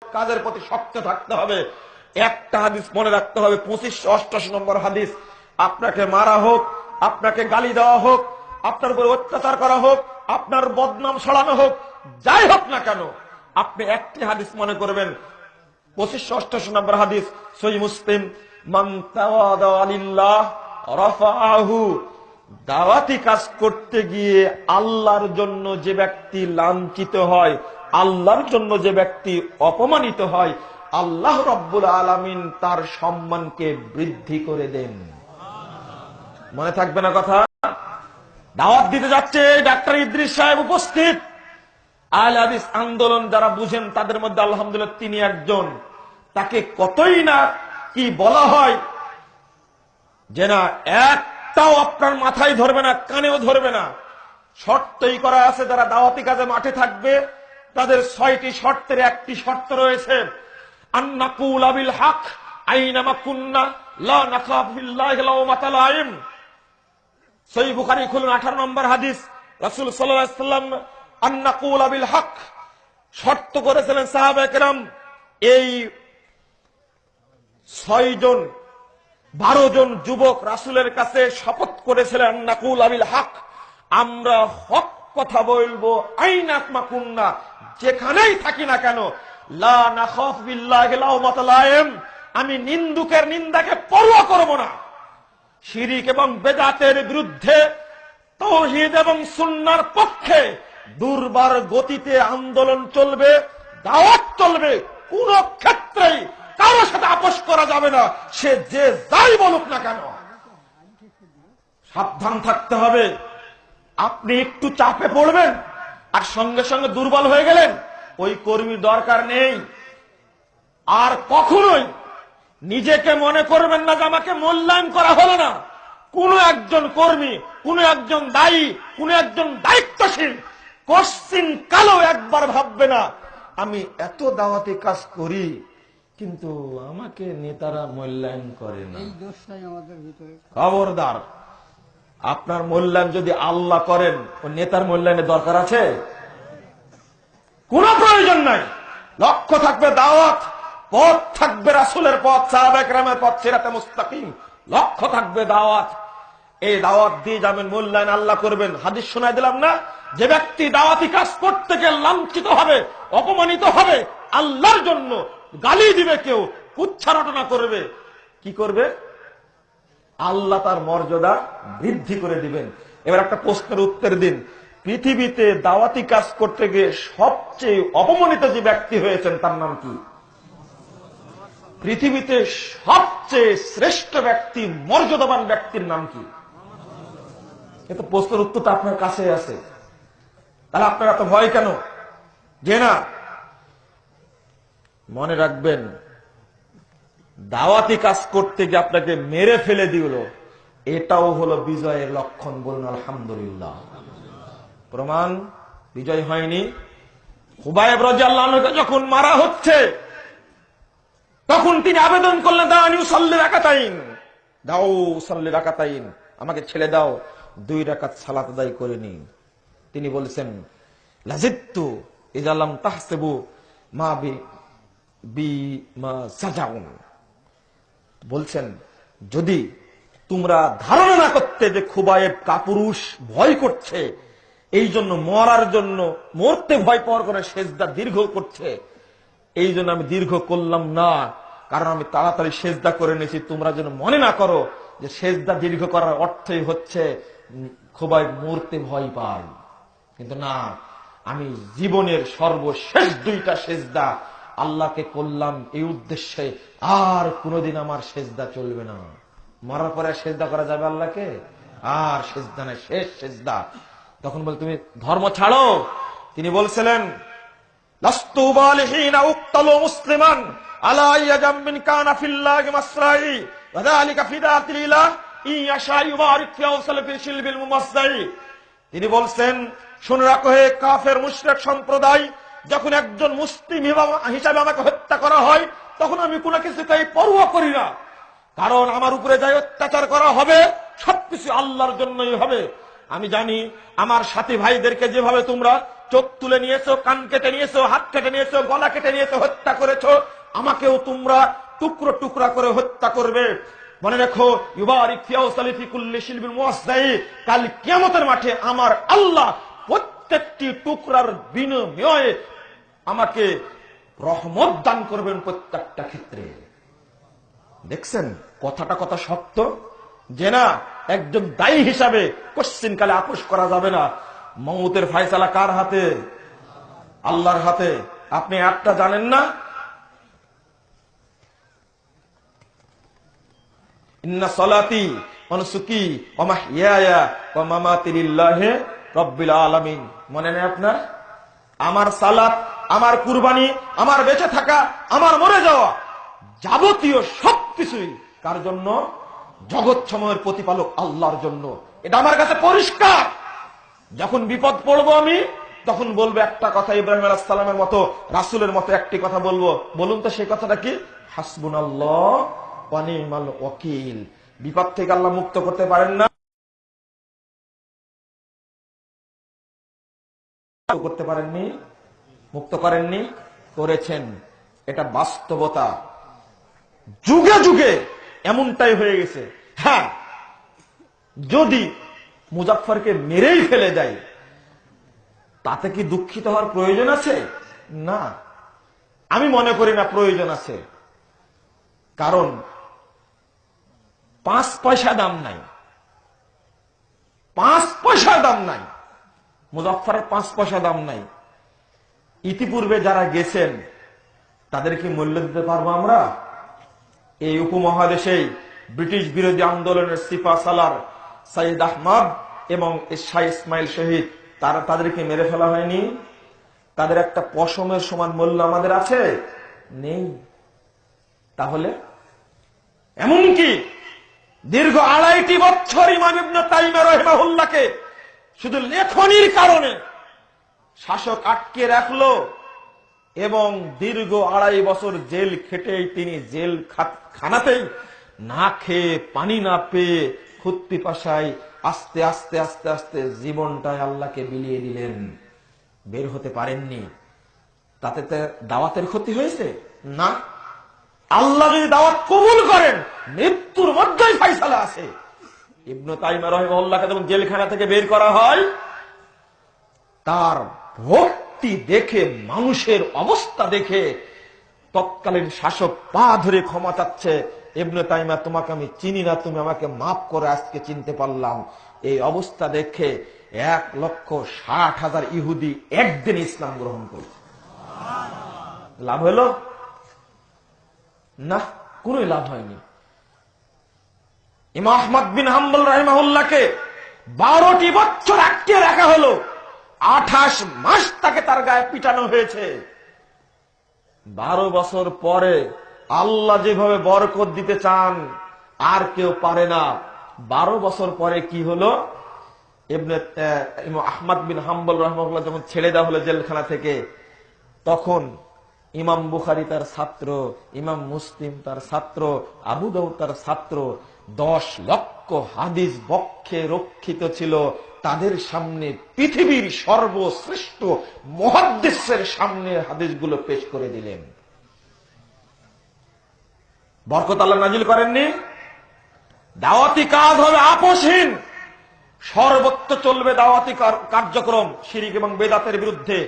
কাজের প্রতি শক্ত থাকতে হবে। একটা হাদিস মনে রাখতে হবে, 2588 নম্বর হাদিস, আপনাকে মারা হোক, আপনাকে গালি দেওয়া হোক, আপনার উপর অত্যাচার করা হোক, আপনার বদনাম ছড়ানো হোক, যাই হোক না কেন, আপনি একটি হাদিস মনে করবেন, 2588 নম্বর হাদিস, সহিহ মুসলিম, মান তাওয়াদা লিল্লাহ রাফাআহু। দাওয়াতি কাজ করতে গিয়ে আল্লাহর জন্য যে ব্যক্তি লাঞ্ছিত হয়, আল্লাহর জন্য যে ব্যক্তি অপমানিত হয়, আল্লাহ রাব্বুল আলামিন তার সম্মানকে বৃদ্ধি করে দেন। মনে থাকবে না কথা? দাওয়াত দিতে যাচ্ছে ডাক্তার ইদ্রিস সাহেব উপস্থিত। আহলে হাদিস আন্দোলন যারা বুঝেন তাদের মধ্যে আলহামদুলিল্লাহ তিনি একজন। তাকে কতই না কি বলা হয় যে না একটাও আপনার মাথায় ধরবে না, কানেও ধরবে না। শর্তই করা আছে, যারা দাওয়াতি কাজে মাঠে থাকবে তাদের 6টি শর্তের একটি শর্ত রয়েছে, আন্নাকুল বিল হক আইনামা কুন্না লা নাখাফু ফিল্লাহি লাওমাতা লাইম। সহিহ বুখারী খুলুন 18 নম্বর হাদিস, রাসূল সাল্লাল্লাহু আলাইহি ওয়াসাল্লাম আন্নাকুল বিল হক শর্ত করেছিলেন সাহাবায়ে কেরাম। এই 12 জন যুবক রাসূলের কাছে শপথ করেছিলেন, আন্নাকুল বিল হক, আমরা হক কথা বলবো, আইনামা কুন্না, যেখানেই থাকি না কেন, লা নাখাফু বিল্লাহি লাওমাতা লাইম, আমি নিন্দুকের নিন্দাকে পরোয়া করব না। শিরিক এবং বেদাতের বিরুদ্ধে, তাওহীদ এবং সুন্নাহর পক্ষে দুর্বার গতিতে আন্দোলন চলবে, দাওয়াত চলবে। কোন ক্ষেত্রেই কারোর সাথে আপোষ করা যাবে না, সে যে যাই বলুক না কেন। সাবধান থাকতে হবে। আপনি একটু চাপে পড়বেন আর সঙ্গে সঙ্গে দুর্বল হয়ে গেলেন, ওই কর্মীর দরকার নেই। আর কখনোই নিজেকে মনে করবেন না যে আমাকে মূল্যায়ন করা হলো না। কোন একজন কর্মী, কোন একজন দায়ী, কোন একজন দায়িত্বশীল কোশ্চিন কালো একবার ভাববে না আমি এত দাওয়াতি কাজ করি কিন্তু আমাকে নেতারা মূল্যায়ন করে না। খবরদার, আপনার মূল্যায়ন যদি আল্লাহ করেন, ও নেতার মূল্যায়নের দরকার আছে? কোন প্রয়োজন নাই। লক্ষ্য থাকবে দাওয়াত, পথ থাকবে রাসূলের পথ, সাহাবায়ে কেরামের পথ, সিরাতে মুস্তাকিম। লক্ষ্য থাকবে দাওয়াত। এই দাওয়াত দিয়ে যাবেন, মূল্যায়ন আল্লাহ করবেন। হাদিস শোনায় দিলাম না, যে ব্যক্তি দাওয়াতি কাজ করতে গিয়ে লাঞ্ছিত হবে, অপমানিত হবে, আল্লাহর জন্য গালি দিবে, কেউ উচ্চারণা করবে, কি করবে? আল্লাহ তার মর্যাদা বৃদ্ধি করে দিবেন। এবার একটা প্রশ্নের উত্তর দিন, পৃথিবীতে দাওয়াতি কাজ করতে গিয়ে সবচেয়ে অপমানিত যে ব্যক্তি হয়েছেন তার নাম কি? পৃথিবীতে সবচেয়ে শ্রেষ্ঠ ব্যক্তি, মর্যাদাবান ব্যক্তির নাম কি? কিন্তু প্রশ্নের উত্তর তো আপনার কাছে আছে। তাহলে আপনার এত ভয় কেন? যে না, মনে রাখবেন, দাওয়াতি কাজ করতে গিয়ে আপনাকে মেরে ফেলে দিল, এটাও হলো বিজয়ের লক্ষণ। বলুন আলহামদুলিল্লাহ। প্রমাণ বিজয় হয়নি। খুবাইব রাদিয়াল্লাহু আনহুকে যখন মারা হচ্ছে তখন তিনি আবেদন করলেন, দানি উসাল্লি রাকাতাইন, দাও উসাল্লি রাকাতাইন, আমাকে ছেড়ে দাও, 2 রাকাত সালাত আদায় করে নি। তিনি বলেছেন, লাজিত্তু ইযা লাম তাহসিবু মা বি মা সাজাউন, বলছেন যদি তোমরা ধারণা না করতে যে খুবাইব কাপুরুষ, ভয় করছে, এই জন্য মরার জন্য, মরতে ভয় পাওয়ার করে সেজদা দীর্ঘ করছে, এই জন্য আমি দীর্ঘ করলাম না, কারণ আমি তাড়াতাড়ি সেজদা করে নিয়েছি, তোমরা যেন মনে না করো যে সেজদা দীর্ঘ করার অর্থই হচ্ছে খুবাইব মরতে ভয় পায়। কিন্তু না, আমি জীবনের সর্বশেষ 2টা সেজদা আল্লাহকে করলাম এই উদ্দেশ্যে, আর কোনোদিন আমার সেজদা চলবে না। মরার পরে সেজদা করা যাবে আল্লাহকে? আর সেজদা না, শেষ সেজদা। তখন বল তুমি ধর্ম ছাড়ো। তিনি বলছিলেন, লাস্তু বালিহিনা উক্তালু মুসলিমান আলা ইয়াজাম মিন কানা ফিল্লাহি মাসরাই ওয়া যালিকা ফিদাতিল্লাহ ইয়াশা ইউবারিক ফি আওসাল ফি শিলবিল মুমাসসাই। তিনি বলছেন, শুনে রাখো হে কাফের মুশরিক সম্প্রদায়, যখন একজন মুসলিম হিসাবে আমাকে হত্যা করা হয় তখন আমি কোনো কিছুকেই পরোয়া করি না, কারণ আমার উপরে যাই অত্যাচার করা হবে সবকিছু আল্লাহর জন্যই হবে। আমি জানি আমার সাথী ভাইদেরকে যেভাবে তোমরা চোখ তুলে নিয়েছো, কান কেটে নিয়েছো, হাত কেটে নিয়েছো, গলা কেটে নিয়েছো, হত্যা করেছো, আমাকেও তোমরা টুকরো টুকরা করে হত্যা করবে। মনে রেখো, ইউবারিক ফি আওসালি ফি কুল্লি শিলবিন মুওয়াসসাই, কাল কিয়ামতের মাঠে আমার আল্লাহ প্রত্যেকটি টুকরার বিনিময়ে আমাকে রহমত দান করবেন প্রত্যেকটা ক্ষেত্রে। দেখছেন কথাটা কথা সত্য, যে না একজন দায়ী হিসাবে কোশ্চিন কালে আপোষ করা যাবে না। মউতের ফয়সালা কার হাতে? আল্লাহর হাতে। আপনি একটা জানেন না, ইন্না সলাতি ওয়া নুসুকি ওয়া মাহইয়ায়া ওয়া মামাতি লিল্লাহি রাব্বিল আলামিন। মনে নেই আপনার? আমার সালাত, আমার কুরবানি, আমার বেঁচে থাকা, আমার মরে যাওয়া, যাবতীয় সবকিছুই কার জন্য? জগৎ সময়ের প্রতিপালক আল্লাহর জন্য। এটা আমার কাছে পরিষ্কার। যখন বিপদ পড়বো আমি, তখন বলবো একটা কথা, ইব্রাহিম আলাইহিস সালামের মতো, রাসূলের মতো একটি কথা বলবো। বলুন তো সেই কথাটা কি? হাসবুনাল্লাহ ওয়া নি'মাল ওয়াকিল। বিপদ থেকে আল্লাহ মুক্ত করতে পারেন না, করতে পারেননি, মুক্ত করেননি, করেছেন। এটা বাস্তবতা, যুগে যুগে এমনটাই হয়ে গেছে। হ্যাঁ, যদি মুজাফফরকে মেরেই ফেলে দেয়, তাতে কি দুঃখিত হওয়ার প্রয়োজন আছে? না, আমি মনে করি না প্রয়োজন আছে। কারণ 5 পয়সা দাম নাই, 5 পয়সা দাম নাই মুজাফফরের, 5 পয়সা দাম নাই। ইতিপূর্বে যারা গেছেন তাদের কি মূল্য দিতে পারবো আমরা? এই উপমহাদেশেই ব্রিটিশ বিরোধী আন্দোলনের সিপা সালার সাইদ আহমদ এবং শাহ ইসমাইল শহীদ, তাদেরকে মেরে ফেলা হয়নি? তাদের একটা পশমের সমান মূল্য আমাদের আছে? নেই। তাহলে এমনকি দীর্ঘ 2.5 বছর ইমাম ইবনে তাইমিয়া রাহিমাহুল্লাহকে শুধু লেখনির কারণে শাসক আটকে রাখলো, এবং দীর্ঘ 2.5 বছর জেল খেটেই তিনি জেল খানাতেই না খেয়ে, পানি না পেয়ে, খুদ পিপাসায় আস্তে আস্তে আস্তে আস্তে জীবনটায় আল্লাহকে বিলিয়ে দিলেন। বের হতে পারেননি। তাতে দাওয়াতের ক্ষতি হয়েছে? না। আল্লাহ যদি দাওয়াত কবুল করেন, মৃত্যুর মধ্যেই ফয়সালা আছে। ইবনে তাইমিয়া রাহিমাহুল্লাহকে যখন জেলখানা থেকে বের করা হয়, তার ভক্তি দেখে, মানুষের অবস্থা দেখে তৎকালীন শাসক পা ধরে ক্ষমা চাচ্ছে, ইবনে তাইমিয়া তোমাকে আমি চিনি না, তুমি আমাকে মাফ করে, আজকে চিনতে পারলাম। এই অবস্থা দেখে 1,60,000 ইহুদি একদিন ইসলাম গ্রহণ করেছে। লাভ হলো? না, কোন লাভ হয়নি। ইমাম আহমদ বিন হাম্বল রাহিমাহুল্লাহকে 12টি বছর আটকে রাখা হলো। 28 মাস তাকে তার গায়ে পিটানো হয়েছে। 12 বছর পরে আল্লাহ যেভাবে বরকত দিতে চান আর কেউ পারে না। 12 বছর পরে কি হলো? ইমাম আহমদ বিন হাম্বল রাহিমাহুল্লাহ যখন ছেড়ে দেওয়া হলো জেলখানা থেকে, তখন ইমাম বুখারী তার ছাত্র, ইমাম মুসলিম তার ছাত্র, আবু দাউদ তার ছাত্র, 10 লক্ষ হাদিস বক্ষে রক্ষিত ছিল। তাদের সামনে পৃথিবীর সর্বশ্রেষ্ঠ মুহাদ্দিসের সামনে হাদিসগুলো পেশ করে দিলেন। বরকত আল্লাহ নাজিল করেননি? দাওয়াতি কাজ হবে আপোষহীন, সর্বত্র চলবে দাওয়াতি কার্যক্রম, শিরিক এবং বেদাতের বিরুদ্ধে।